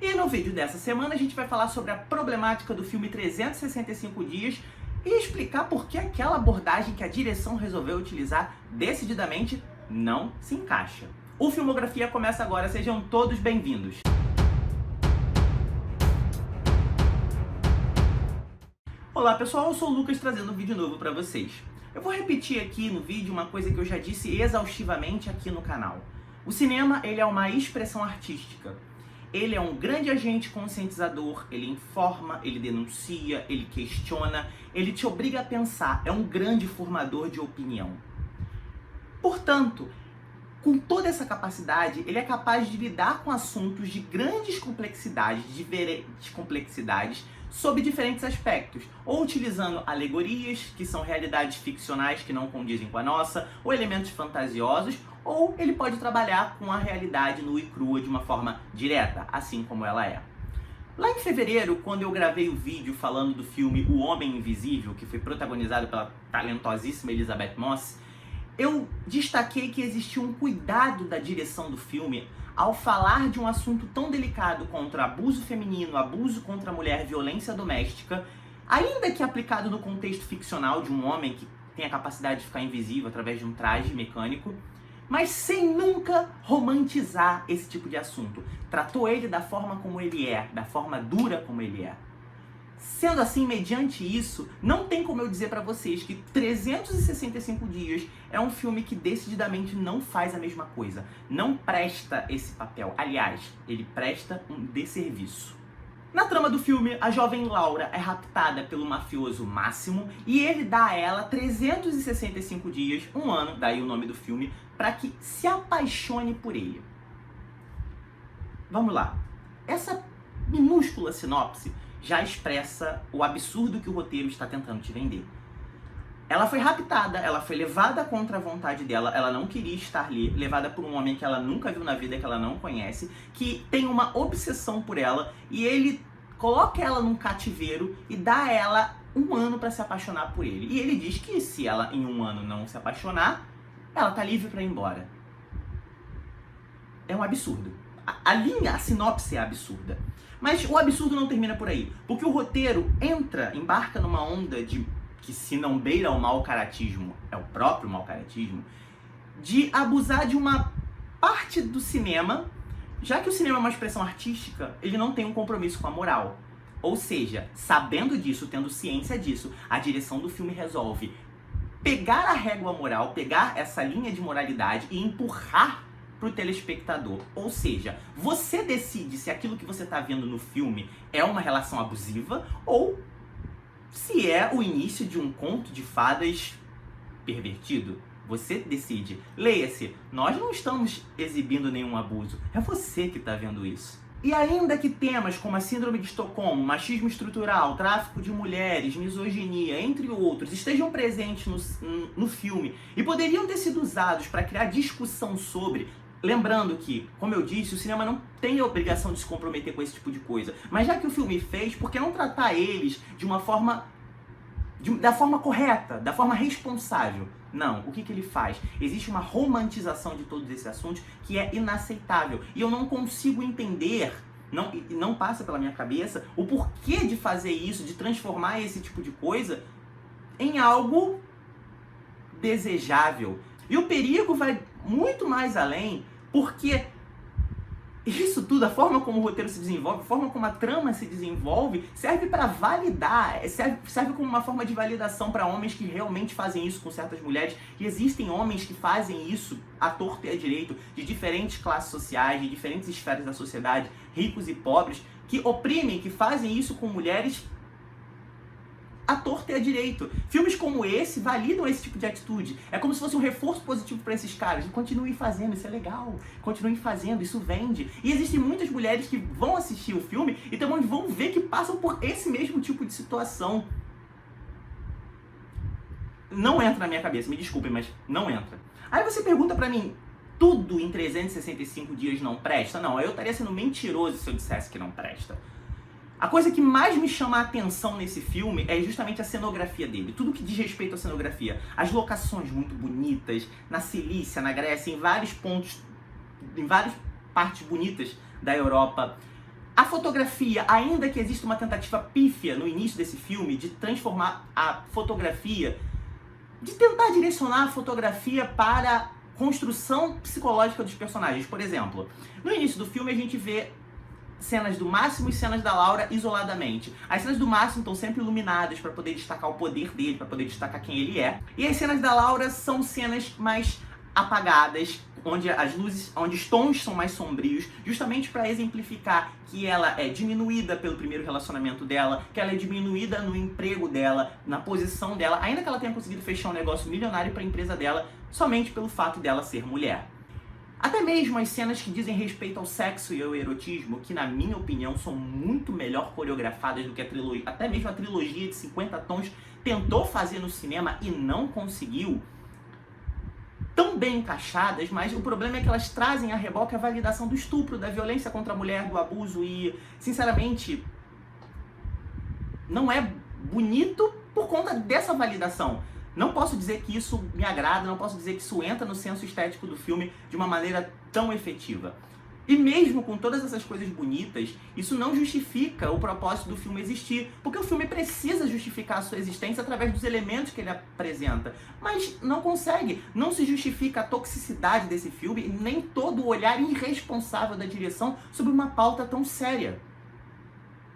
E no vídeo dessa semana a gente vai falar sobre a problemática do filme 365 Dias e explicar por que aquela abordagem que a direção resolveu utilizar decididamente não se encaixa. O Filmografia começa agora, sejam todos bem-vindos. Olá pessoal, eu sou o Lucas trazendo um vídeo novo para vocês. Eu vou repetir aqui no vídeo uma coisa que eu já disse exaustivamente aqui no canal. O cinema, ele é uma expressão artística. Ele é um grande agente conscientizador, ele informa, ele denuncia, ele questiona, ele te obriga a pensar, é um grande formador de opinião. Portanto, com toda essa capacidade, ele é capaz de lidar com assuntos de grandes complexidades, sob diferentes aspectos, ou utilizando alegorias, que são realidades ficcionais que não condizem com a nossa, ou elementos fantasiosos, ou ele pode trabalhar com a realidade nua e crua de uma forma direta, assim como ela é. Lá em fevereiro, quando eu gravei o vídeo falando do filme O Homem Invisível, que foi protagonizado pela talentosíssima Elisabeth Moss, eu destaquei que existia um cuidado da direção do filme ao falar de um assunto tão delicado contra abuso feminino, abuso contra a mulher, violência doméstica, ainda que aplicado no contexto ficcional de um homem que tem a capacidade de ficar invisível através de um traje mecânico, mas sem nunca romantizar esse tipo de assunto. Tratou ele da forma como ele é, da forma dura como ele é. Sendo assim, mediante isso, não tem como eu dizer pra vocês que 365 Dias é um filme que decididamente não faz a mesma coisa. Não presta esse papel. Aliás, ele presta um desserviço. Na trama do filme, a jovem Laura é raptada pelo mafioso Máximo e ele dá a ela 365 dias, um ano, daí o nome do filme, para que se apaixone por ele. Vamos lá. Essa minúscula sinopse já expressa o absurdo que o roteiro está tentando te vender. Ela foi raptada, ela foi levada contra a vontade dela, ela não queria estar ali, levada por um homem que ela nunca viu na vida, que ela não conhece, que tem uma obsessão por ela, e ele coloca ela num cativeiro e dá a ela um ano para se apaixonar por ele. E ele diz que se ela em um ano não se apaixonar, ela tá livre para ir embora. É um absurdo. A sinopse é absurda. Mas o absurdo não termina por aí, porque o roteiro embarca numa onda de que se não beira o mau caratismo, é o próprio mau caratismo, de abusar de uma parte do cinema, já que o cinema é uma expressão artística, ele não tem um compromisso com a moral. Ou seja, sabendo disso, tendo ciência disso, a direção do filme resolve pegar a régua moral, pegar essa linha de moralidade e empurrar pro telespectador. Ou seja, você decide se aquilo que você está vendo no filme é uma relação abusiva ou se é o início de um conto de fadas pervertido. Você decide. Leia-se, nós não estamos exibindo nenhum abuso, é você que está vendo isso. E ainda que temas como a Síndrome de Estocolmo, machismo estrutural, tráfico de mulheres, misoginia, entre outros, estejam presentes no filme e poderiam ter sido usados para criar discussão sobre, lembrando que, como eu disse, o cinema não tem a obrigação de se comprometer com esse tipo de coisa, mas já que o filme fez, por que não tratar eles de uma forma da forma correta, da forma responsável? Não, o que ele faz? Existe uma romantização de todos esses assuntos que é inaceitável. E eu não consigo entender, não passa pela minha cabeça, o porquê de fazer isso, de transformar esse tipo de coisa em algo desejável. E o perigo vai muito mais além, porque isso tudo, a forma como o roteiro se desenvolve, a forma como a trama se desenvolve, serve para validar, serve como uma forma de validação para homens que realmente fazem isso com certas mulheres. E existem homens que fazem isso à torto e à direito, de diferentes classes sociais, de diferentes esferas da sociedade, ricos e pobres, que oprimem, que fazem isso com mulheres à torta e à direito. Filmes como esse validam esse tipo de atitude. É como se fosse um reforço positivo para esses caras. E continuem fazendo, isso é legal. Continuem fazendo, isso vende. E existem muitas mulheres que vão assistir o filme e também vão ver que passam por esse mesmo tipo de situação. Não entra na minha cabeça, me desculpem, mas não entra. Aí você pergunta pra mim, tudo em 365 dias não presta? Não, eu estaria sendo mentiroso se eu dissesse que não presta. A coisa que mais me chama a atenção nesse filme é justamente a cenografia dele. Tudo que diz respeito à cenografia. As locações muito bonitas, na Cilícia, na Grécia, em vários pontos, em várias partes bonitas da Europa. A fotografia, ainda que exista uma tentativa pífia no início desse filme de transformar a fotografia, de tentar direcionar a fotografia para a construção psicológica dos personagens. Por exemplo, no início do filme a gente vê cenas do Máximo e cenas da Laura isoladamente. As cenas do Máximo estão sempre iluminadas para poder destacar o poder dele, para poder destacar quem ele é. E as cenas da Laura são cenas mais apagadas, onde as luzes, onde os tons são mais sombrios, justamente para exemplificar que ela é diminuída pelo primeiro relacionamento dela, que ela é diminuída no emprego dela, na posição dela, ainda que ela tenha conseguido fechar um negócio milionário para a empresa dela, somente pelo fato dela ser mulher. Até mesmo as cenas que dizem respeito ao sexo e ao erotismo, que na minha opinião são muito melhor coreografadas do que a trilogia, até mesmo a trilogia de 50 tons tentou fazer no cinema e não conseguiu, tão bem encaixadas, mas o problema é que elas trazem a reboque a validação do estupro, da violência contra a mulher, do abuso e, sinceramente, não é bonito por conta dessa validação. Não posso dizer que isso me agrada, não posso dizer que isso entra no senso estético do filme de uma maneira tão efetiva. E mesmo com todas essas coisas bonitas, isso não justifica o propósito do filme existir, porque o filme precisa justificar a sua existência através dos elementos que ele apresenta, mas não consegue. Não se justifica a toxicidade desse filme, nem todo o olhar irresponsável da direção sobre uma pauta tão séria.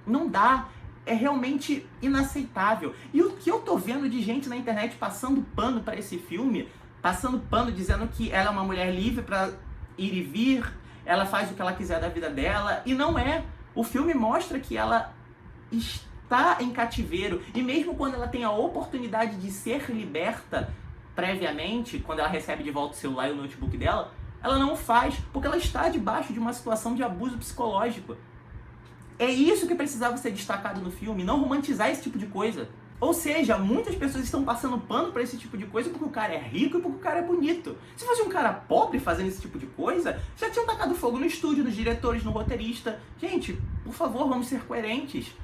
Não dá. É realmente inaceitável. E o que eu tô vendo de gente na internet passando pano para esse filme, passando pano dizendo que ela é uma mulher livre para ir e vir, ela faz o que ela quiser da vida dela, e não é. O filme mostra que ela está em cativeiro, e mesmo quando ela tem a oportunidade de ser liberta previamente, quando ela recebe de volta o celular e o notebook dela, ela não faz, porque ela está debaixo de uma situação de abuso psicológico. É isso que precisava ser destacado no filme, não romantizar esse tipo de coisa. Ou seja, muitas pessoas estão passando pano pra esse tipo de coisa porque o cara é rico e porque o cara é bonito. Se fosse um cara pobre fazendo esse tipo de coisa, já tinham tacado fogo no estúdio, nos diretores, no roteirista. Gente, por favor, vamos ser coerentes.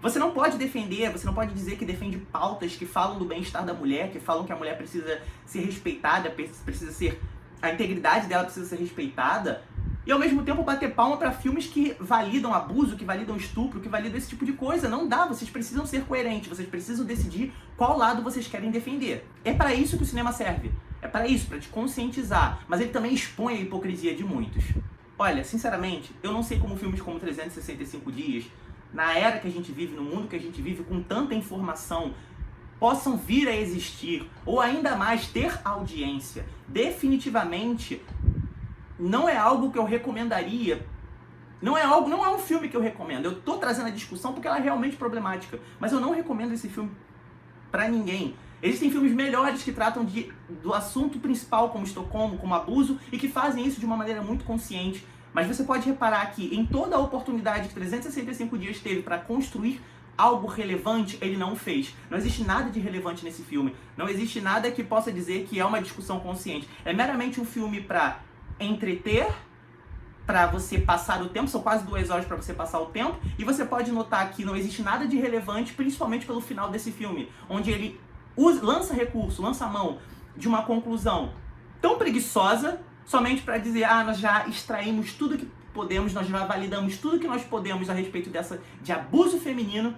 Você não pode defender, você não pode dizer que defende pautas que falam do bem-estar da mulher, que falam que a mulher precisa ser respeitada, precisa ser... a integridade dela precisa ser respeitada, e ao mesmo tempo bater palma para filmes que validam abuso, que validam estupro, que validam esse tipo de coisa. Não dá, vocês precisam ser coerentes, vocês precisam decidir qual lado vocês querem defender. É para isso que o cinema serve, é para isso, para te conscientizar, mas ele também expõe a hipocrisia de muitos. Olha, sinceramente, eu não sei como filmes como 365 Dias, na era que a gente vive, no mundo que a gente vive, com tanta informação, possam vir a existir, ou ainda mais, ter audiência. Definitivamente, não é algo que eu recomendaria. Não é um filme que eu recomendo. Eu tô trazendo a discussão porque ela é realmente problemática. Mas eu não recomendo esse filme pra ninguém. Existem filmes melhores que tratam do assunto principal, como Estocolmo, como abuso, e que fazem isso de uma maneira muito consciente. Mas você pode reparar que em toda a oportunidade que 365 Dias teve para construir algo relevante, ele não fez. Não existe nada de relevante nesse filme. Não existe nada que possa dizer que é uma discussão consciente. É meramente um filme para entreter, para você passar o tempo, são quase 2 horas para você passar o tempo, e você pode notar que não existe nada de relevante, principalmente pelo final desse filme, onde ele lança recurso, lança a mão de uma conclusão tão preguiçosa, somente para dizer, nós já extraímos tudo que podemos, nós já validamos tudo que nós podemos a respeito de abuso feminino,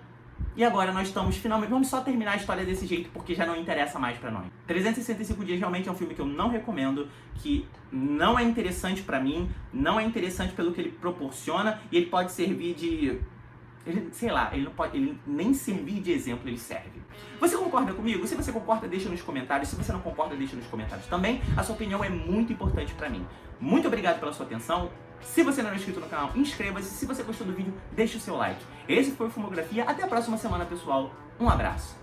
e agora nós estamos finalmente, vamos só terminar a história desse jeito porque já não interessa mais pra nós. 365 Dias realmente é um filme que eu não recomendo, que não é interessante pra mim, não é interessante pelo que ele proporciona, e ele pode servir de... ele nem servir de exemplo ele serve. Você concorda comigo? Se você concorda, deixa nos comentários. Se você não concorda, deixa nos comentários também. A sua opinião é muito importante pra mim. Muito obrigado pela sua atenção. Se você não é inscrito no canal, inscreva-se. Se você gostou do vídeo, deixe o seu like. Esse foi o Filmografia. Até a próxima semana, pessoal. Um abraço.